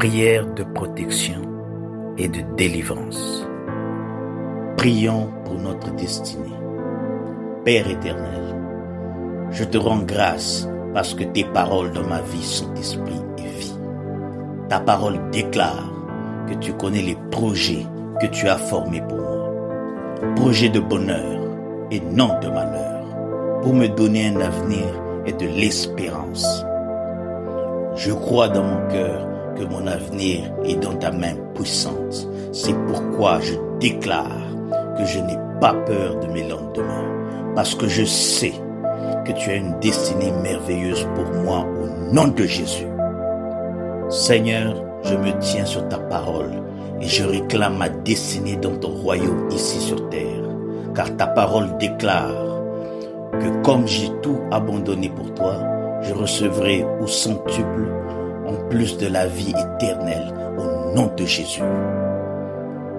Prière de protection et de délivrance. Prions pour notre destinée. Père éternel, je te rends grâce parce que tes paroles dans ma vie sont esprit et vie. Ta parole déclare que tu connais les projets que tu as formés pour moi. Projets de bonheur et non de malheur, pour me donner un avenir et de l'espérance. Je crois dans mon cœur que mon avenir est dans ta main puissante. C'est pourquoi je déclare que je n'ai pas peur de mes lendemains, parce que je sais que tu as une destinée merveilleuse pour moi au nom de Jésus. Seigneur, je me tiens sur ta parole et je réclame ma destinée dans ton royaume ici sur terre, car ta parole déclare que comme j'ai tout abandonné pour toi, je recevrai au centuple en plus de la vie éternelle au nom de Jésus.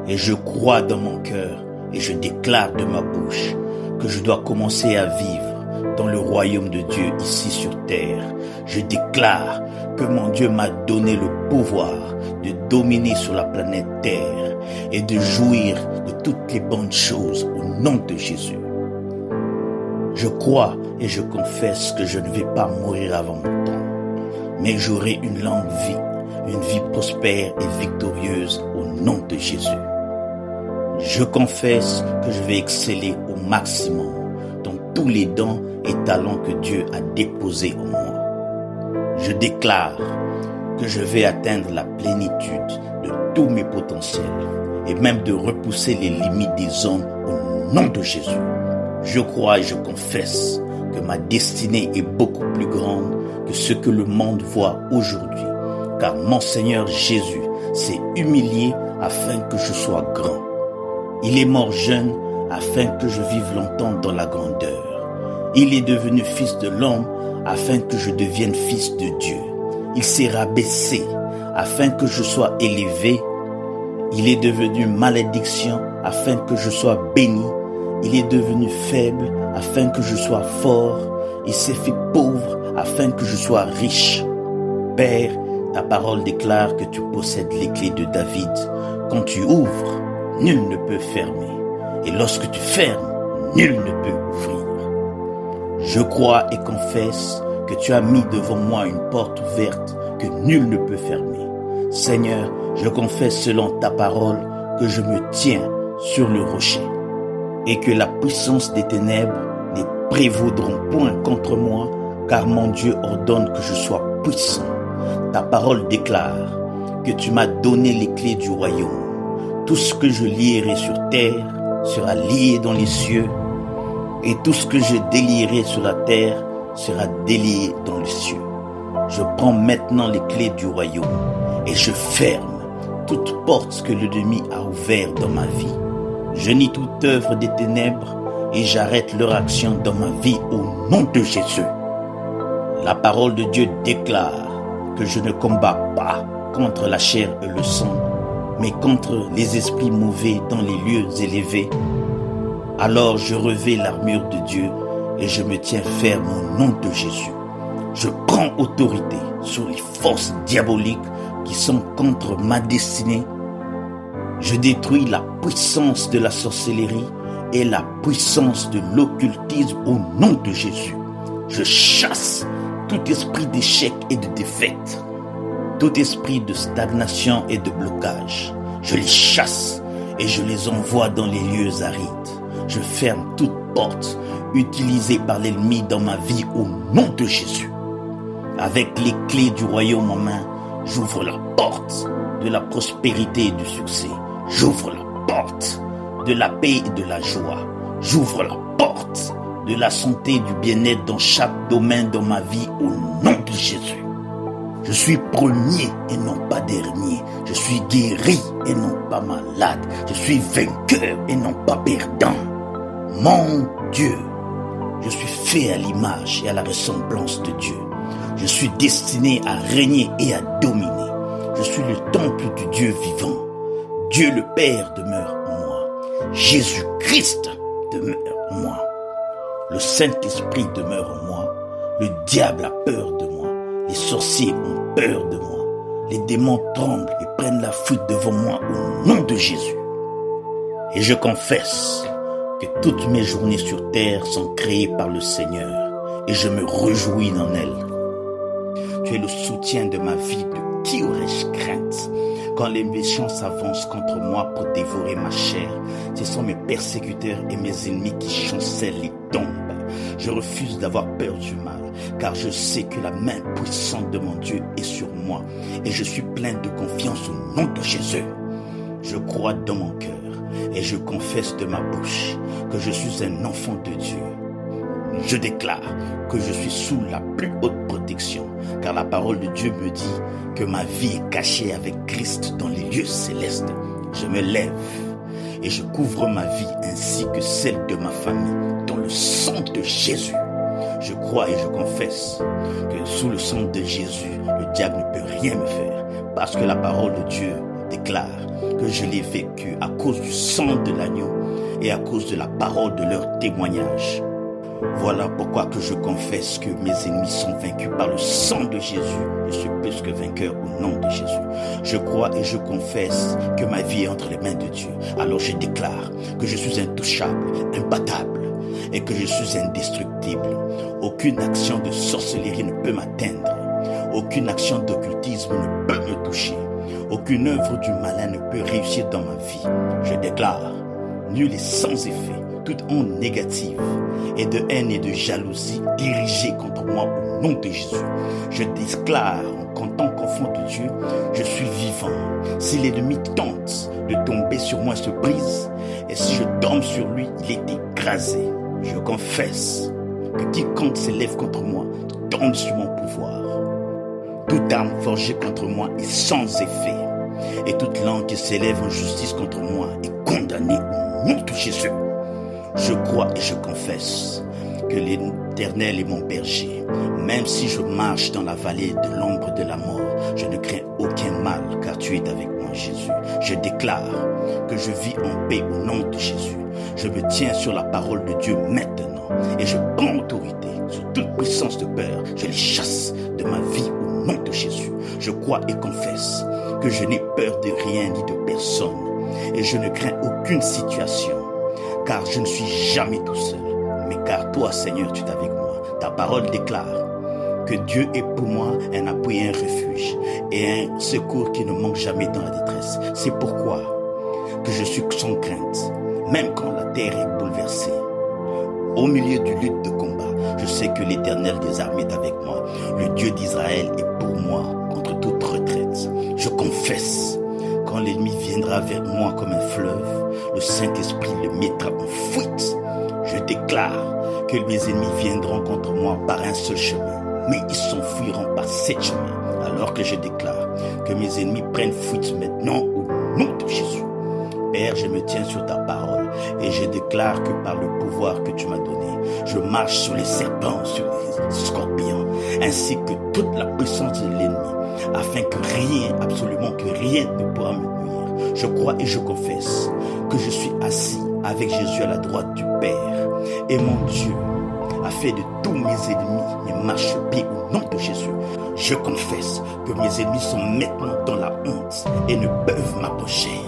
Et je crois dans mon cœur et je déclare de ma bouche que je dois commencer à vivre dans le royaume de Dieu ici sur terre. Je déclare que mon Dieu m'a donné le pouvoir de dominer sur la planète Terre et de jouir de toutes les bonnes choses au nom de Jésus. Je crois et je confesse que je ne vais pas mourir avant mon temps, mais j'aurai une longue vie, une vie prospère et victorieuse au nom de Jésus. Je confesse que je vais exceller au maximum dans tous les dons et talents que Dieu a déposés en moi. Je déclare que je vais atteindre la plénitude de tous mes potentiels et même de repousser les limites des hommes au nom de Jésus. Je crois et je confesse que ma destinée est beaucoup plus grande que ce que le monde voit aujourd'hui, car mon Seigneur Jésus s'est humilié afin que je sois grand. Il est mort jeune afin que je vive longtemps dans la grandeur. Il est devenu fils de l'homme afin que je devienne fils de Dieu. Il s'est rabaissé afin que je sois élevé. Il est devenu malédiction afin que je sois béni. Il est devenu faible afin que je sois fort. Il s'est fait pauvre afin que je sois riche. Père, ta parole déclare que tu possèdes les clés de David. Quand tu ouvres, nul ne peut fermer. Et lorsque tu fermes, nul ne peut ouvrir. Je crois et confesse que tu as mis devant moi une porte ouverte que nul ne peut fermer. Seigneur, je confesse selon ta parole que je me tiens sur le rocher et que la puissance des ténèbres ne prévaudront point contre moi, car mon Dieu ordonne que je sois puissant. Ta parole déclare que tu m'as donné les clés du royaume. Tout ce que je lierai sur terre sera lié dans les cieux, et tout ce que je délierai sur la terre sera délié dans les cieux. Je prends maintenant les clés du royaume et je ferme toute porte que l'ennemi a ouverte dans ma vie. Je nie toute œuvre des ténèbres et j'arrête leur action dans ma vie au nom de Jésus. La parole de Dieu déclare que je ne combats pas contre la chair et le sang, mais contre les esprits mauvais dans les lieux élevés. Alors je revais l'armure de Dieu et je me tiens ferme au nom de Jésus. Je prends autorité sur les forces diaboliques qui sont contre ma destinée. Je détruis la puissance de la sorcellerie et la puissance de l'occultisme au nom de Jésus. Je chasse tout esprit d'échec et de défaite, tout esprit de stagnation et de blocage. Je les chasse et je les envoie dans les lieux arides. Je ferme toute porte utilisée par l'ennemi dans ma vie au nom de Jésus. Avec les clés du royaume en main, j'ouvre la porte de la prospérité et du succès. J'ouvre la porte de la paix et de la joie. J'ouvre la porte de la santé et du bien-être dans chaque domaine de ma vie au nom de Jésus. Je suis premier et non pas dernier. Je suis guéri et non pas malade. Je suis vainqueur et non pas perdant. Mon Dieu, je suis fait à l'image et à la ressemblance de Dieu. Je suis destiné à régner et à dominer. Je suis le temple du Dieu vivant. Dieu le Père demeure en moi. Jésus-Christ demeure en moi. Le Saint-Esprit demeure en moi. Le diable a peur de moi. Les sorciers ont peur de moi. les démons tremblent et prennent la fuite devant moi au nom de Jésus. Et je confesse que toutes mes journées sur terre sont créées par le Seigneur et je me réjouis dans elles. Tu es le soutien de ma vie, de qui aurais-je crainte? Quand les méchants s'avancent contre moi pour dévorer ma chair, ce sont mes persécuteurs et mes ennemis qui chancellent et tombent. Je refuse d'avoir peur du mal, car je sais que la main puissante de mon Dieu est sur moi et je suis plein de confiance au nom de Jésus. Je crois dans mon cœur et je confesse de ma bouche que je suis un enfant de Dieu. Je déclare que je suis sous la plus haute protection, car la parole de Dieu me dit que ma vie est cachée avec Christ dans les lieux célestes. Je me lève et je couvre ma vie ainsi que celle de ma famille dans le sang de Jésus. Je crois et je confesse que sous le sang de Jésus, le diable ne peut rien me faire, parce que la parole de Dieu déclare que je l'ai vécu à cause du sang de l'agneau et à cause de la parole de leur témoignage. Voilà pourquoi que je confesse que mes ennemis sont vaincus par le sang de Jésus. Je suis plus que vainqueur au nom de Jésus. Je crois et je confesse que ma vie est entre les mains de Dieu. Alors je déclare que je suis intouchable, imbattable et que je suis indestructible. Aucune action de sorcellerie ne peut m'atteindre. Aucune action d'occultisme ne peut me toucher. Aucune œuvre du malin ne peut réussir dans ma vie. Je déclare, nul et sans effet, toute onde négative et de haine et de jalousie dirigée contre moi au nom de Jésus. Je déclare qu'en tant qu'enfant de Dieu, je suis vivant. Si l'ennemi tente de tomber sur moi, il se brise. Et si je tombe sur lui, il est écrasé. Je confesse que quiconque s'élève contre moi tombe sur mon pouvoir. Toute arme forgée contre moi est sans effet. Et toute langue qui s'élève en justice contre moi est condamnée au nom de Jésus. Je crois et je confesse que l'Éternel est mon berger. Même si je marche dans la vallée de l'ombre de la mort, je ne crains aucun mal, car tu es avec moi, Jésus. Je déclare que je vis en paix au nom de Jésus. Je me tiens sur la parole de Dieu maintenant et je prends autorité sur toute puissance de peur. Je les chasse de ma vie au nom de Jésus. Je crois et confesse que je n'ai peur de rien ni de personne et je ne crains aucune situation. Car je ne suis jamais tout seul, mais car toi, Seigneur, tu es avec moi. Ta parole déclare que Dieu est pour moi un appui et un refuge, et un secours qui ne manque jamais dans la détresse. C'est pourquoi que je suis sans crainte, même quand la terre est bouleversée. Au milieu du lutte de combat, je sais que l'Éternel des armées est avec moi. Le Dieu d'Israël est pour moi contre toute retraite. Je confesse. Quand l'ennemi viendra vers moi comme un fleuve, le Saint-Esprit le mettra en fuite. Je déclare que mes ennemis viendront contre moi par un seul chemin, mais ils s'enfuiront par 7 chemins. Alors que je déclare que mes ennemis prennent fuite maintenant au nom de Jésus. Père, je me tiens sur ta parole et je déclare que par le pouvoir que tu m'as donné, je marche sur les serpents, sur les scorpions, ainsi que toute la puissance de l'ennemi, afin que rien, absolument que rien ne pourra me nuire. Je crois et je confesse que je suis assis avec Jésus à la droite du Père, et mon Dieu a fait de tous mes ennemis mes marchepieds au nom de Jésus. Je confesse que mes ennemis sont maintenant dans la honte et ne peuvent m'approcher.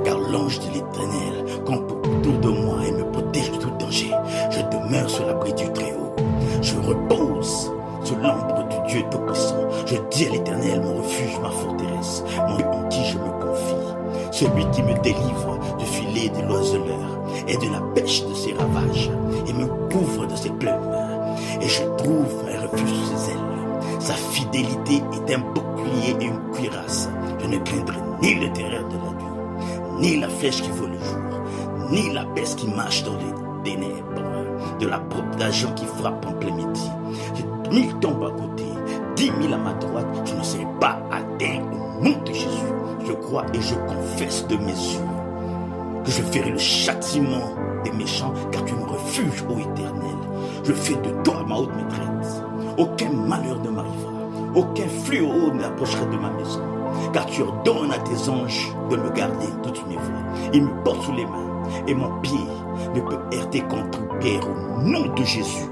Car l'ange de l'Éternel campe autour de moi et me protège de tout danger. Je demeure sur l'abri du Très-Haut. Je repose sur l'ombre du Dieu Tout-Puissant. Je dis à l'Éternel, mon refuge, ma forteresse, mon Dieu en qui je me confie. Celui qui me délivre du filet de l'oiseleur et de la pêche de ses ravages, et me couvre de ses plumes. Et je trouve un refuge sous ses ailes. Sa fidélité est un bouclier et une cuirasse. Je ne craindrai ni le terreur de la nuit, ni la flèche qui vole le jour, ni la peste qui marche dans les ténèbres, de la propre d'agent qui frappe en plein midi. 1000 tombent à côté, 10 000 à ma droite, je ne serai pas atteint au nom de Jésus. Je crois et je confesse de mes yeux que je ferai le châtiment des méchants, car tu me refuges, ô Éternel. Je fais de toi ma haute maîtresse. Aucun malheur ne m'arrivera, aucun fléau n'approchera de ma maison, car tu ordonnes à tes anges de me garder toutes mes voies. Ils me portent sous les mains, et mon pied ne peut heurter contre une pierre au nom de Jésus.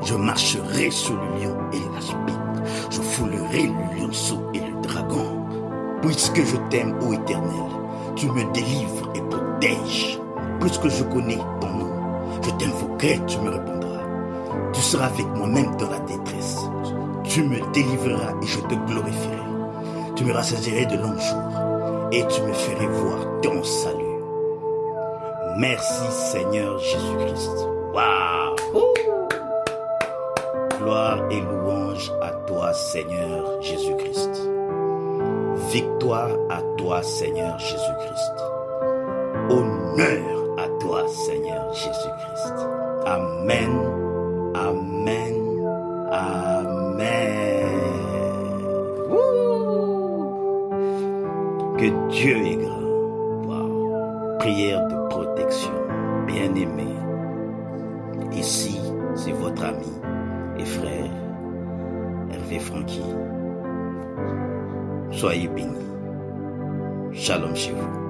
Je marcherai sur le lion et l'aspic. Je foulerai le lionceau et le dragon. Puisque je t'aime, ô Éternel, tu me délivres et protèges. Puisque je connais ton nom, je t'invoquerai, tu me répondras. Tu seras avec moi même dans la détresse. Tu me délivreras et je te glorifierai. Tu me rassasierais de longs jours et tu me ferais voir ton salut. Merci Seigneur Jésus-Christ. Waouh! Gloire et louange à toi Seigneur Jésus-Christ. Victoire à toi Seigneur Jésus-Christ. Honneur à toi Seigneur Jésus-Christ. Amen. Amen. Amen. Que Dieu est grand. Wow. Prière de protection. Bien-aimé. Ici, c'est votre ami et frère Hervé Franqui. Soyez bénis. Shalom chez vous.